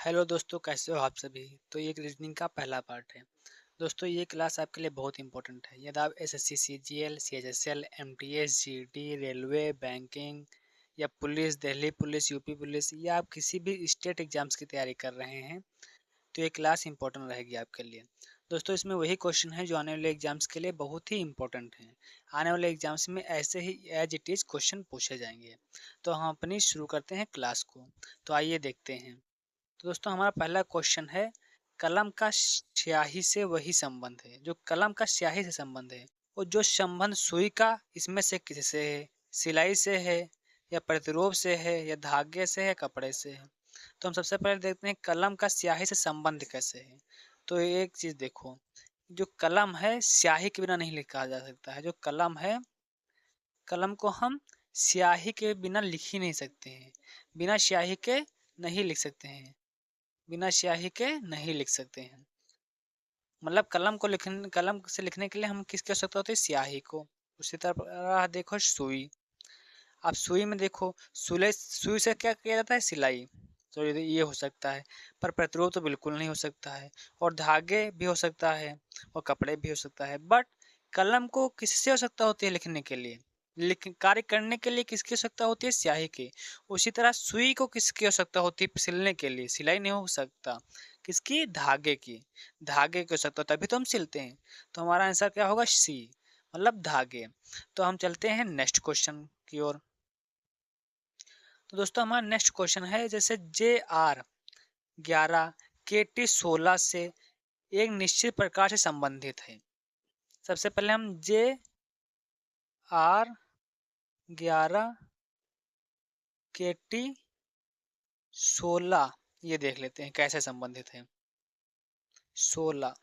Hello दोस्तों, कैसे हो आप सभी। तो ये रीजनिंग का पहला पार्ट है। दोस्तों, ये क्लास आपके लिए बहुत इंपॉर्टेंट है। यदि आप SSC CGL CHSL MTS GD railway banking या police, Delhi police, UP police या आप किसी भी स्टेट एग्जाम्स की तैयारी कर रहे हैं तो ये क्लास इंपॉर्टेंट रहेगी आपके लिए। दोस्तों, इसमें वही क्वेश्चन है जो आने वाले एग्जाम्स के लिए बहुत ही इंपॉर्टेंट हैं। आने वाले एग्जाम्स में ऐसे ही एज इट इज़ क्वेश्चन पूछे जाएंगे। तो हम अपनी शुरू करते हैं क्लास को। तो आइए देखते हैं। तो दोस्तों, हमारा पहला क्वेश्चन है, कलम का स्याही से वही संबंध है। जो कलम का स्याही से संबंध है वो जो संबंध सुई का इसमें से किससे है, सिलाई से है या प्रतिरोध से है या धागे से है, कपड़े से है। तो हम सबसे पहले देखते हैं कलम का स्याही से संबंध कैसे है। तो एक चीज देखो, जो कलम है स्याही के बिना नहीं लिखा जा सकता है। जो कलम है, कलम को हम स्याही के बिना लिख ही नहीं सकते हैं। बिना स्याही के नहीं लिख सकते हैं। बिना स्याही के नहीं लिख सकते हैं। मतलब कलम से लिखने के लिए हम किसकी आवश्यकता होती है, स्याही को। उसी तरह देखो सुई। आप सुई में देखो, सुई से क्या किया जाता है, सिलाई। तो ये हो सकता है, पर प्रतिरोध तो बिल्कुल नहीं हो सकता है। और धागे भी हो सकता है और कपड़े भी हो सकता है। बट कलम को किससे आवश्यकता होती है लिखने के लिए, कार्य करने के लिए किसकी आवश्यकता होती है, स्याही की। उसी तरह सुई को किसकी आवश्यकता होती है, सिलने के लिए। सिलाई नहीं हो सकता, किसकी, धागे की। धागे की आवश्यकता, तभी तो हम सिलते हैं। तो हमारा आंसर क्या होगा, सी, मतलब धागे। तो हम चलते हैं नेक्स्ट क्वेश्चन की ओर। तो दोस्तों, हमारा नेक्स्ट क्वेश्चन है, जैसे JR11 KT16 से एक निश्चित प्रकार से संबंधित है। सबसे पहले हम JR11 KT16 ये देख लेते हैं कैसे संबंधित है। 16।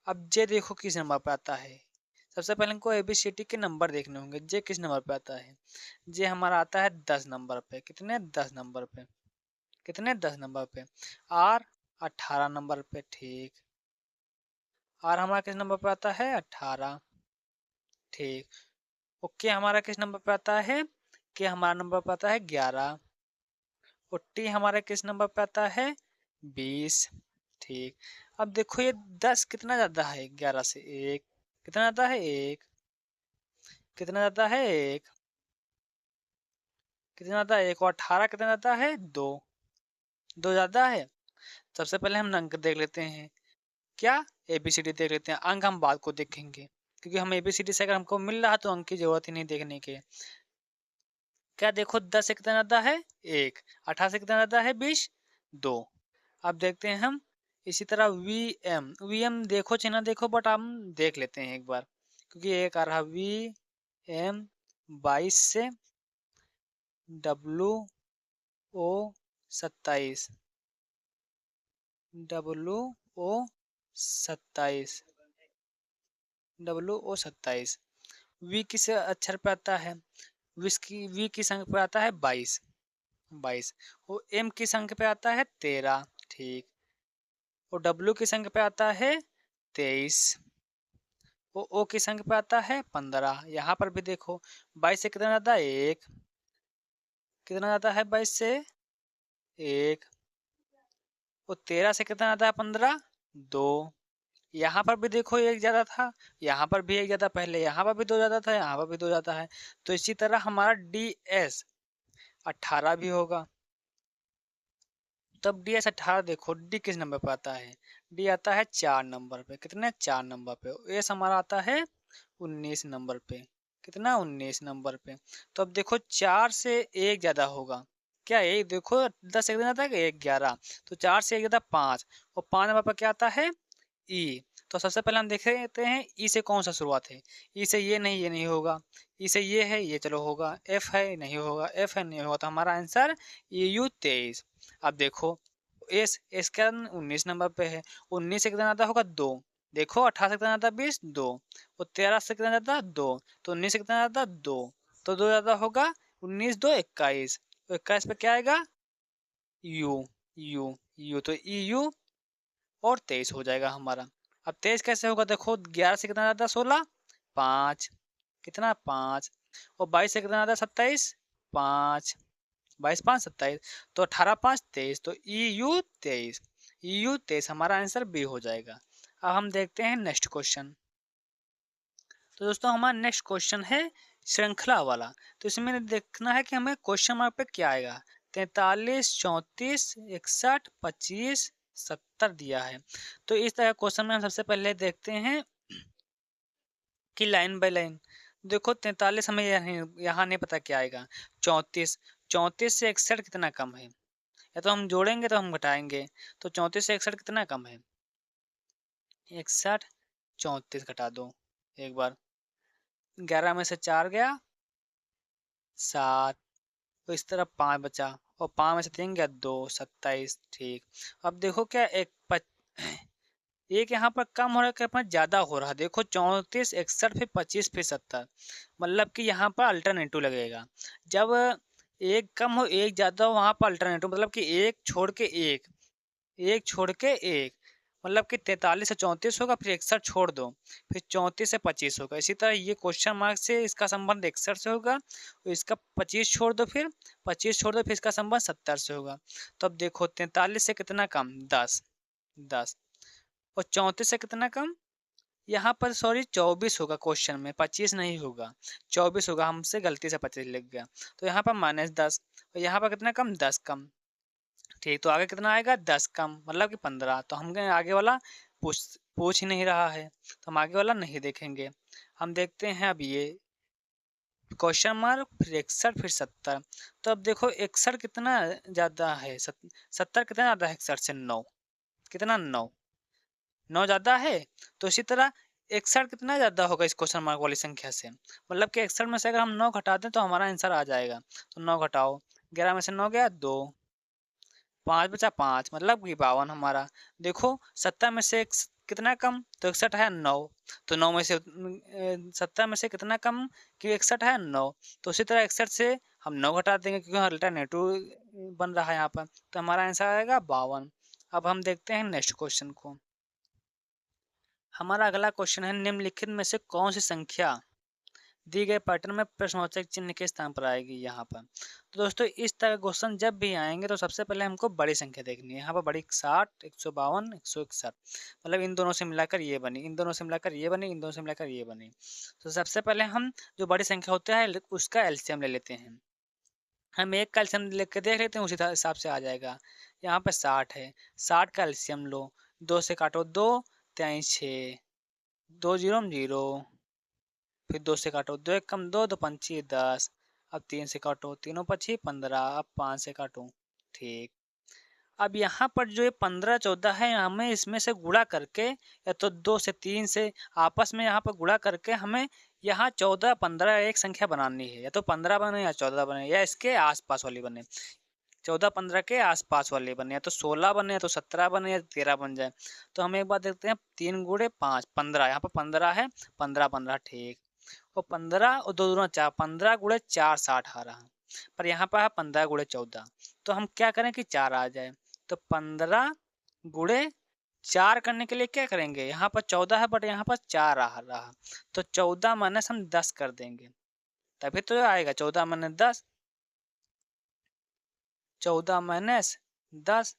अब जे देखो किस नंबर पे आता है। सबसे पहले हमको ABCD के नंबर देखने होंगे। जे किस नंबर पे आता है, जे हमारा आता है 10 नंबर पे। कितने, 10 नंबर पे। कितने, 10 नंबर पे। आर 18 नंबर पे, ठीक। आर हमारा किस नंबर पे आता है, 18, ठीक। ओके हमारा किस नंबर पे आता है, के हमारा नंबर पे आता है 11। और टी हमारा किस नंबर पे आता है, 20, ठीक। अब देखो ये 10 कितना ज्यादा है 11 से, एक। कितना ज्यादा है, एक। कितना ज्यादा है, एक। कितना ज्यादा है, एक। और 18 कितना ज्यादा है, दो। दो ज्यादा है। सबसे पहले हम अंक देख लेते हैं। क्या, एबीसीडी देख लेते हैं। अंक हम बाद को देखेंगे, क्योंकि हम एबीसीडी से अगर हमको मिल रहा है तो अंक की जरूरत ही नहीं देखने की। क्या देखो, 10 से कितना ज्यादा है, एक। 18 से कितना ज्यादा है, 20, दो। अब देखते हैं हम इसी तरह वी एम देखो चाहे ना देखो, बट हम देख लेते हैं एक बार, क्योंकि एक आ रहा VM 22 से WO 27। WO 27। WO 27 वी किस अक्षर पे आता है, वी की संख्या पे आता है 22। 22। वो एम की संख्या पे आता है 13, ठीक। और डब्ल्यू की संख्या पे आता है 23। वो ओ की संख्या पे आता है 15। यहाँ पर भी देखो, 22 से कितना ज्यादा, एक। कितना ज्यादा है 22 से, एक। और 13 से कितना ज्यादा है, 15, दो। यहाँ पर भी देखो एक ज्यादा था, यहाँ पर भी एक ज्यादा, पहले यहाँ पर भी दो ज्यादा था, यहाँ पर भी दो ज्यादा है। तो इसी तरह हमारा DS 18 भी होगा। तब DS 18 देखो, डी किस नंबर पे आता है, डी आता है 4 नंबर पे। कितने, 4 नंबर पे। एस हमारा आता है 19 नंबर पे। कितना, 19 नंबर पे। तो अब देखो 4 से एक ज्यादा होगा क्या, एक। देखो 10 एक ज्यादा है, एक 11। तो 4 से एक ज्यादा 5। और 5 नंबर पर क्या आता है, ई। तो सबसे पहले हम देख लेते हैं ई से कौन सा शुरुआत है। ई से ये नहीं, ये नहीं होगा। ई से ये है, ये चलो होगा। एफ है, नहीं होगा। एफ है, नहीं होगा। तो हमारा आंसर EU 23। अब देखो एस का 19 नंबर पे है। 19 से कितना ज्यादा होगा, दो। देखो 18 से कितना ज्यादा, 20, दो। और 13 से कितना ज्यादा, दो। तो 19 से कितना ज्यादा, दो। तो दो ज्यादा होगा, 19 दो 21। तो 21 पे क्या आएगा, यू। यू यू तो EU और 23 हो जाएगा हमारा। अब 23 कैसे होगा, देखो 11 से कितना ज्यादा, 16, 5। कितना, 5। और 22 से कितना ज्यादा, 27, 5। 22×5 = 27, तो 18×5 = 23, तो EU23 हमारा आंसर बी हो जाएगा। अब हम देखते हैं नेक्स्ट क्वेश्चन। तो दोस्तों हमारा नेक्स्ट क्वेश्चन है श्रृंखला वाला। तो इसमें देखना है कि हमें क्वेश्चन मार्क पे क्या आएगा। 43, 34, 61, 25, 70 दिया है। तो इस तरह क्वेश्चन में हम सबसे पहले देखते हैं कि लाइन बाय लाइन। देखो 43 हमें यहाँ नहीं पता क्या आएगा। 34 से 61 कितना कम है, या तो हम जोड़ेंगे तो हम घटाएंगे। तो 34 से 61 कितना कम है, 61, 34 घटा दो एक बार। 11 में से 4 गया 7, तो इस तरफ 5 बचा, और 5 में से 3 गया 2, 27। ठीक, अब देखो क्या एक यहाँ पर कम हो रहा है, क्या पर ज्यादा हो रहा है। देखो 34, 61, फिर 25, फिर 70, मतलब कि यहाँ पर अल्टरनेटिव लगेगा। जब एक कम हो एक ज्यादा हो, वहां पर अल्टरनेटिव मतलब कि एक छोड़ के एक, एक छोड़ के एक, मतलब कि 43 से 34 होगा, फिर 61 छोड़ दो, फिर 34 से 25 होगा। इसी तरह ये क्वेश्चन मार्क से इसका संबंध 61 से होगा, तो इसका 25 छोड़ दो, फिर 25 छोड़ दो, फिर इसका संबंध 70 से होगा। तो अब देखो 43 से कितना कम, 10, 10, और 34 से कितना कम, यहाँ पर सॉरी 24 होगा, क्वेश्चन में 25 नहीं होगा, 24 होगा, हमसे गलती से 25 लिख गया। तो यहाँ पर -10, और यहाँ पर कितना कम, 10 कम। ठीक, तो आगे कितना आएगा, 10 कम, मतलब कि 15। तो हम आगे वाला पूछ ही नहीं रहा है, तो हम आगे वाला नहीं देखेंगे। हम देखते हैं अब ये क्वेश्चन मार्क, फिर 61, फिर 70। तो अब देखो 61 कितना ज्यादा है, 70 कितना ज्यादा है 61 से, 9, कितना 9, 9 ज्यादा है। तो इसी तरह 61 कितना ज्यादा होगा इस क्वेश्चन मार्क वाली संख्या से, मतलब कि 61 में से अगर हम 9 घटा दें तो हमारा आंसर आ जाएगा। तो 9 घटाओ, 11 में से 9 गया 2, 5 बचा 5, मतलब कि 52 हमारा। देखो 70 में से कितना कम, तो 61 है 9, तो 9 में से 70 में से कितना कम कि 61 है 9, तो उसी तरह 61 से हम 9 घटा देंगे क्योंकि अल्टरनेटिव बन रहा है यहाँ पर, तो हमारा आंसर आएगा 52। अब हम देखते हैं नेक्स्ट क्वेश्चन को। हमारा अगला क्वेश्चन है निम्नलिखित में से कौन सी संख्या दी गए पैटर्न में प्रश्नवाचक चिन्ह के स्थान पर आएगी यहाँ पर। तो दोस्तों इस तरह क्वेश्चन जब भी आएंगे तो सबसे पहले हमको बड़ी संख्या देखनी है। यहाँ पर बड़ी 60, 152, 161, मतलब इन दोनों से मिलाकर ये बनी, इन दोनों से मिलाकर ये बनी, इन दोनों से मिलाकर ये बनी। तो सबसे पहले हम जो बड़ी संख्या होता है उसका एलसीएम ले लेते हैं। हम एक का एलसीएम लेकर देख लेते हैं, उसी हिसाब से आ जाएगा। यहाँ पे 60 है, 60 का एलसीएम लो, 2 से काटो 2, 3 6, 2 0 0, फिर 2 से काटो 2 1 कम 2, 2 पंची 10, अब 3 से काटो, तीनों पची 15, अब 5 से काटो। ठीक, अब यहाँ पर जो ये 15 14 है, हमें इसमें से गुणा करके, या तो 2 से 3 से आपस में यहाँ पर गुणा करके हमें यहाँ 14 15 एक संख्या बनानी है। या तो 15 बने या 14 बने, या इसके आसपास वाली बने। 14 15 के आसपास वाले बने, या तो 16 बने, या तो 17 बने, या 13 बन जाए। तो हम एक बार देखते हैं, 3 गुणे 5 15, यहाँ पर 15 है, 15 15 ठीक, और 15 और 2 दूना 4, 15 गुणे 4 60 आ रहा, पर यहाँ पर है 15 गुणे 14। तो हम क्या करें कि 4 आ जाए, तो 15 गुणे 4 करने के लिए क्या करेंगे, यहाँ पर 14 है बट यहाँ पर 4 आ रहा, तो 14 माइनस हम 10 कर देंगे, तभी तो आएगा 14 माइनस 10, 14 माइनस 10,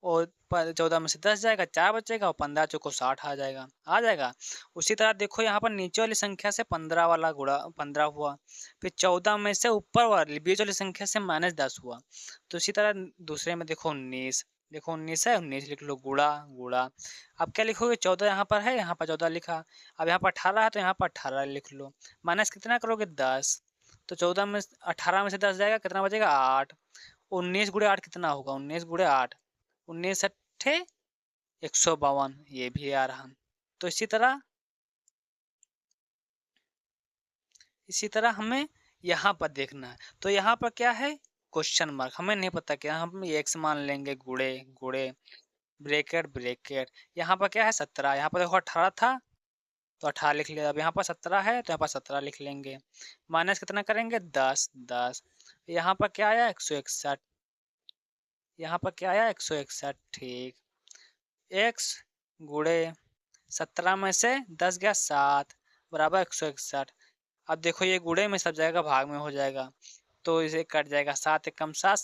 और 14 में से 10 जाएगा, 4 बचेगा, और 15 चौको 60 आ जाएगा, आ जाएगा। उसी तरह देखो यहाँ पर नीचे वाली संख्या से 15 वाला गुणा 15 हुआ, फिर 14 में से ऊपर वाली बीच वाली संख्या से -10 हुआ। तो इसी तरह दूसरे में देखो 19, देखो 19 है, 19 लिख लो, गुणा गुणा। अब क्या लिखोगे, 14 यहाँ पर है, यहाँ पर 14 लिखा, अब यहाँ पर 18 है तो यहाँ पर 18 लिख लो, माइनस कितना करोगे 10, तो 14 में 18 में से 10 जाएगा, कितना बचेगा 8, 19 गुणे 8 कितना होगा, 19 गुणे 8, 19 अट्ठे 152, ये भी आ रहा। तो इसी तरह हमें यहाँ पर देखना है। तो यहाँ पर क्या है, क्वेश्चन मार्क, हमें नहीं पता क्या, हम एक्स मान लेंगे, गुणे गुणे, ब्रेकेट ब्रेकेट। यहाँ पर क्या है 17, यहाँ पर देखो 18 था तो 18 लिख लिया, अब यहाँ पर 17 है तो यहाँ पर 17 लिख लेंगे, माइनस कितना करेंगे 10 10, यहाँ पर क्या आया 161, यहाँ पर क्या आया 161, ठीक, x गुणे 17 में से 10 गया 7 बराबर 161। अब देखो ये गुणे में सब जाएगा भाग में हो जाएगा, तो इसे कट जाएगा, 7 एकम 7,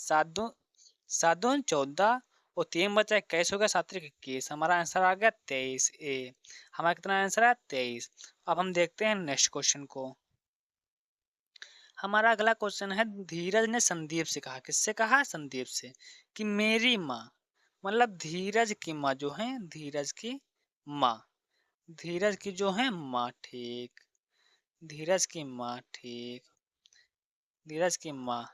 7 दूनी 14 और 3 बचा 21 हो गया, 7 त्रिक 21। हमारा आंसर आ गया 23 ए। हमारा कितना आंसर है 23। अब हम देखते हैं नेक्स्ट क्वेश्चन को। हमारा अगला क्वेश्चन है, धीरज ने संदीप से कहा, किससे कहा? संदीप से, कि मेरी माँ, मतलब धीरज की माँ जो है, धीरज की माँ, धीरज की जो है माँ, ठीक, धीरज की माँ, ठीक, धीरज की माँ,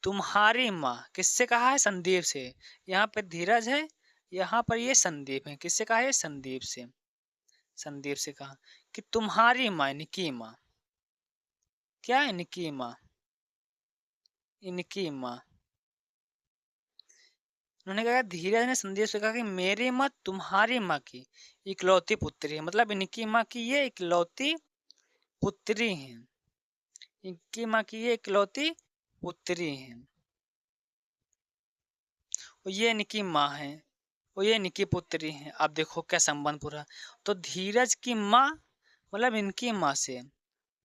तुम्हारी माँ, किससे कहा है? संदीप से। यहाँ पे धीरज है, यहाँ पर ये संदीप है, किससे कहा है? संदीप से, संदीप से कहा कि तुम्हारी माँ, इनकी माँ, क्या है? इनकी माँ, इनकी माँ। उन्होंने कहा, धीरज ने संदीप से कहा कि मेरी माँ तुम्हारी माँ की इकलौती पुत्री है, मतलब इनकी माँ की ये इकलौती पुत्री है, इनकी माँ की ये इकलौती पुत्री है, और ये इनकी माँ है, और ये इनकी पुत्री है। अब देखो क्या संबंध पूरा। तो धीरज की माँ मतलब इनकी माँ से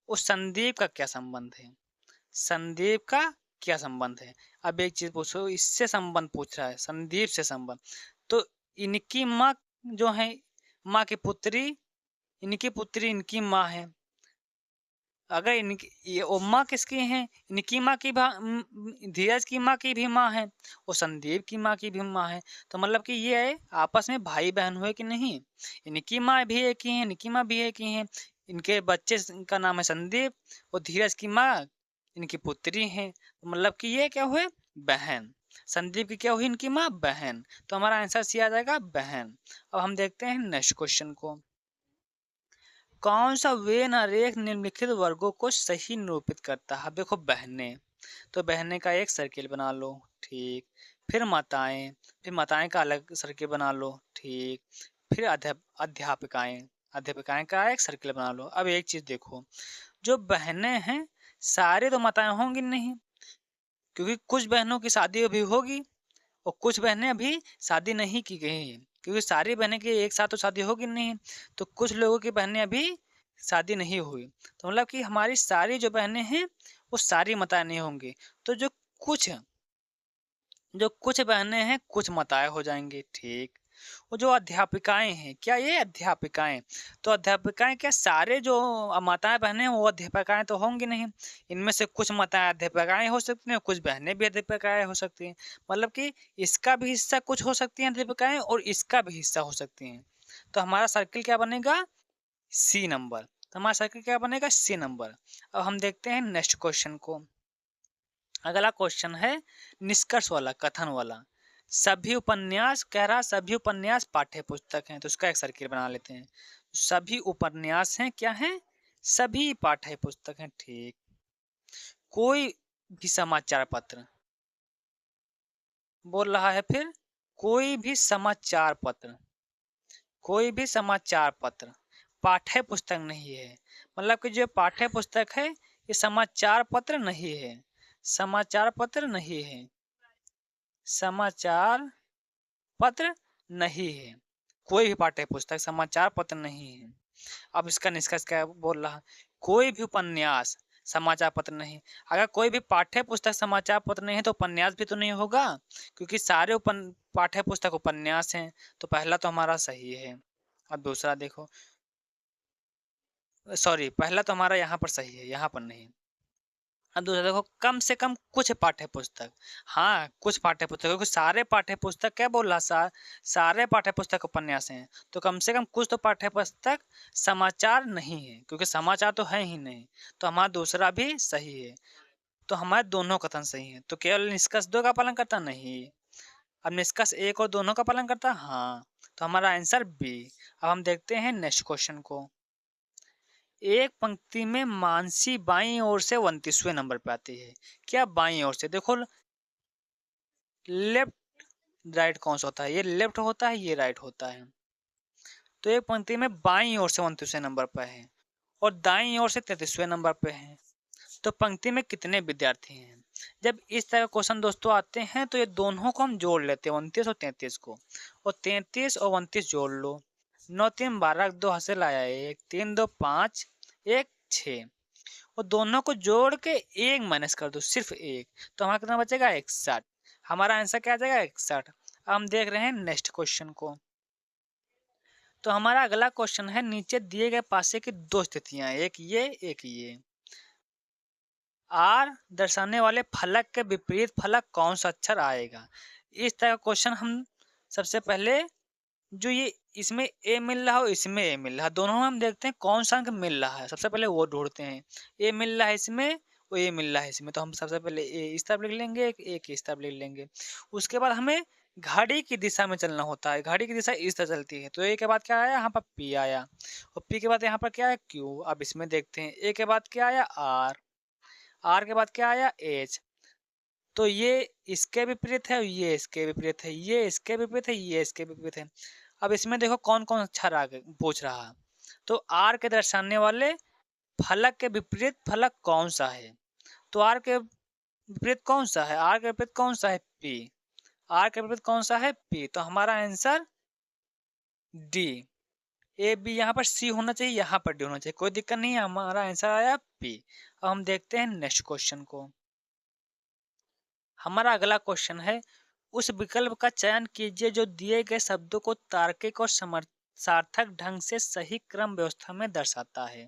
उस संदीप का क्या संबंध है? संदीप का क्या संबंध है? अब एक चीज पूछो, इससे संबंध पूछ रहा है, संदीप से संबंध। तो इनकी माँ जो है, माँ की पुत्री, इनकी पुत्री इनकी माँ है। अगर इनकी ये माँ किसकी है? इनकी माँ की धीरज की माँ की भी माँ है और संदीप की माँ की भी माँ है। तो मतलब कि ये आपस में भाई बहन हुए कि नहीं? इनकी माँ भी एक ही है, इनकी माँ भी एक ही है। इनके बच्चे का नाम है संदीप और धीरज की माँ इनकी पुत्री है, तो मतलब कि ये क्या हुए? बहन। संदीप की क्या हुई? इनकी माँ बहन। तो हमारा आंसर सी आ जाएगा बहन। अब हम देखते हैं नेक्स्ट क्वेश्चन को। कौन सा वेन आरेख निम्नलिखित वर्गों को सही निरूपित करता है? देखो बहनें, तो बहनें का एक सर्किल बना लो, ठीक, फिर माताएं, फिर माताएं का अलग सर्किल बना लो, ठीक, फिर अध्यापिकाएं, अध्यापिकाएं का एक सर्किल बना लो। अब एक चीज देखो, जो बहनें हैं सारे तो माताएं होंगी नहीं, क्योंकि कुछ बहनों की शादी अभी होगी और कुछ बहनें अभी शादी नहीं की गई हैं, क्योंकि सारी बहनें की एक साथ तो शादी होगी नहीं। तो कुछ लोगों की बहनें अभी शादी नहीं हुई, तो मतलब कि हमारी सारी जो बहनें हैं वो सारी माताएं नहीं होंगी। तो कुछ जो कुछ बहनें हैं कुछ माताएं हो जाएंगी, ठीक। और जो अध्यापिकाएं हैं, क्या ये अध्यापिकाएं? तो अध्यापिकाएं क्या सारे जो माताएं बहनें हैं वो अध्यापिकाएं तो होंगी नहीं। इनमें से कुछ माताएं अध्यापिकाएं हो सकती हैं, कुछ बहनें भी अध्यापिकाएं हो सकती हैं। मतलब कि इसका भी हिस्सा कुछ हो सकती हैं अध्यापिकाएं और इसका भी हिस्सा हो सकती हैं। तो हमारा सर्किल क्या बनेगा? C number. तो हमारा सर्किल क्या बनेगा? C number. अब हम देखते हैं नेक्स्ट क्वेश्चन को। अगला क्वेश्चन है निष्कर्ष वाला, कथन वाला। सभी उपन्यास, कह रहा सभी उपन्यास पाठ्य पुस्तक हैं, तो उसका एक सर्किल बना लेते हैं। सभी उपन्यास हैं, क्या हैं? सभी पाठ्य पुस्तक हैं, ठीक। कोई भी समाचार पत्र, बोल रहा है फिर, कोई भी समाचार पत्र, कोई भी समाचार पत्र पाठ्य पुस्तक नहीं है। मतलब कि जो पाठ्य पुस्तक है ये समाचार पत्र नहीं है, समाचार पत्र नहीं है, समाचार पत्र नहीं है। कोई भी पाठ्य पुस्तक समाचार पत्र नहीं है। अब इसका निष्कर्ष क्या बोल रहा? कोई भी उपन्यास समाचार पत्र नहीं। अगर कोई भी पाठ्य पुस्तक समाचार पत्र नहीं है तो उपन्यास भी तो नहीं होगा, क्योंकि सारे पाठ्य पुस्तक उपन्यास हैं। तो पहला तो हमारा सही है। अब दूसरा देखो, सॉरी, पहला तो हमारा यहाँ पर सही है, यहाँ पर नहीं। अब दूसरा देखो, कम से कम कुछ पाठ्य पुस्तक, हाँ कुछ पाठ्य पुस्तक, क्योंकि सारे पाठ्य पुस्तक क्या बोल रहा सारे पाठ्य पुस्तक उपन्यास हैं। तो कम से कम कुछ तो पाठ्य पुस्तक समाचार नहीं है, क्योंकि समाचार तो है ही नहीं। तो हमारा दूसरा भी सही है। तो हमारे दोनों कथन सही है। तो केवल निष्कर्ष 2 का पालन करता नहीं, अब निष्कर्ष 1 और दोनों का पालन करता, हाँ। तो हमारा आंसर बी। अब हम देखते हैं नेक्स्ट क्वेश्चन को। एक पंक्ति में मानसी बाईं ओर से 29वें नंबर पे आती है। क्या बाईं ओर से? देखो लेफ्ट राइट कौन सा होता है? ये लेफ्ट होता है, ये राइट होता है। तो एक पंक्ति में बाईं ओर से 29वें नंबर पर है और दाईं ओर से 33वें नंबर पे है। तो पंक्ति में कितने विद्यार्थी हैं? जब इस तरह के क्वेश्चन दोस्तों आते हैं तो ये दोनों को हम जोड़ लेते हैं, 29 और 33 को, और 33 और 29 जोड़ लो। 9 3 12, 2 हासिल आया 1, 3 2 5, 1 6। और दोनों को जोड़ के एक माइनस कर दो, सिर्फ एक, तो हमारा कितना बचेगा 61। हमारा आंसर क्या आ जाएगा 61। अब हम देख रहे हैं नेक्स्ट क्वेश्चन को। तो हमारा अगला क्वेश्चन है, नीचे दिए गए पासे की दो स्थितियां, एक ये। आर दर्शाने वाले फलक के विपरीत फलक कौन सा अक्षर आएगा। इस तरह का क्वेश्चन हम सबसे पहले जो ये इसमें ए मिल रहा हो, इसमें ए मिल रहा है, दोनों में हम देखते हैं कौन सा अंक मिल रहा है, सबसे पहले वो ढूंढते हैं। ए मिल रहा है इसमें और ए मिल रहा है इसमें, तो हम सबसे पहले ए इस तरफ लिख लेंगे, एक इस तरफ लिख लेंगे। उसके बाद हमें घड़ी की दिशा में चलना होता है, घड़ी की दिशा इस तरह चलती है, तो ए के बाद क्या आया, यहाँ पर पी आया, और पी के बाद यहाँ पर क्या है क्यू। अब इसमें देखते हैं ए के बाद क्या आया आर, आर के बाद क्या आया एच। तो ये इसके विपरीत है, ये इसके विपरीत है, ये इसके विपरीत है, ये इसके विपरीत है। अब इसमें देखो कौन कौन अक्षर आगे पूछ रहा है। तो आर के दर्शाने वाले फलक के विपरीत फलक कौन सा है। तो आर के विपरीत कौन सा है, आर के विपरीत कौन सा है पी, आर के विपरीत कौन सा है पी, तो हमारा आंसर डी। ए बी यहाँ पर सी होना चाहिए, यहाँ पर डी होना चाहिए, कोई दिक्कत नहीं है, हमारा आंसर आया पी। अब हम देखते हैं नेक्स्ट क्वेश्चन को। हमारा अगला क्वेश्चन है, उस विकल्प का चयन कीजिए जो दिए गए शब्दों को तार्किक और सार्थक ढंग से सही क्रम व्यवस्था में दर्शाता है।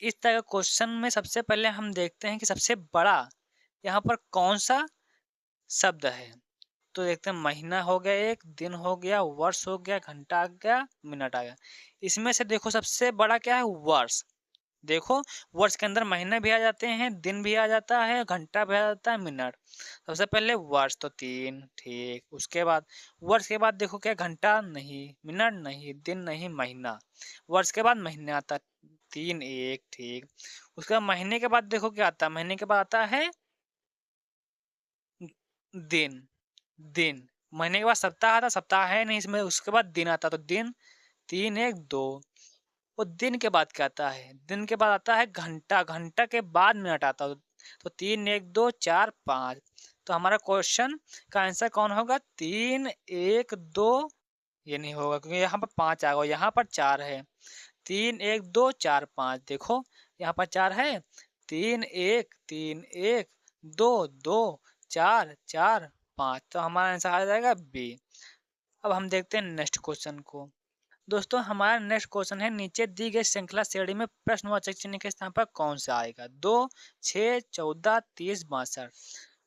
इस तरह के क्वेश्चन में सबसे पहले हम देखते हैं कि सबसे बड़ा यहाँ पर कौन सा शब्द है। तो देखते हैं महीना हो गया, एक दिन हो गया, वर्ष हो गया, घंटा आ गया, मिनट आ गया। इसमें से देखो सबसे बड़ा क्या है वर्ष। देखो वर्ष के अंदर महीने भी आ जाते हैं, दिन भी आ जाता है, घंटा भी आ जाता है, मिनट। सबसे पहले वर्ष तो 3, ठीक। उसके बाद वर्ष के बाद देखो क्या, घंटा नहीं, मिनट नहीं, दिन नहीं, महीना। वर्ष के बाद महीने आता है, 3 1, ठीक। उसके बाद महीने के बाद देखो क्या आता है, महीने के बाद आता है दिन, दिन। महीने के बाद सप्ताह आता, सप्ताह है नहीं इसमें, उसके बाद दिन आता, तो दिन, 3 1 2। और दिन के बाद क्या आता है, दिन के बाद आता है घंटा, घंटा के बाद मिनट आता है, तो 3 1 2 4 5। तो हमारा क्वेश्चन का आंसर कौन होगा, 3 1 2। ये नहीं होगा क्योंकि यहाँ पर 5 आ गया, यहाँ पर 4 है। 3 1 2 4 5, देखो यहाँ पर 4 है, 3 1 2 2 4 4 5, तो हमारा आंसर आ जाएगा बी। अब हम देखते हैं नेक्स्ट क्वेश्चन को। दोस्तों हमारा नेक्स्ट क्वेश्चन है, नीचे दी गई श्रृंखला श्रेणी में प्रश्नवाचक चिन्ह के स्थान पर कौन सा आएगा, 2 6 14 30 62।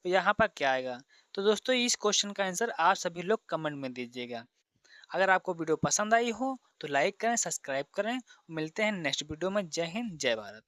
तो यहाँ पर क्या आएगा। तो दोस्तों इस क्वेश्चन का आंसर आप सभी लोग कमेंट में दीजिएगा। अगर आपको वीडियो पसंद आई हो तो लाइक करें, सब्सक्राइब करें। मिलते हैं नेक्स्ट वीडियो में। जय हिंद, जय भारत।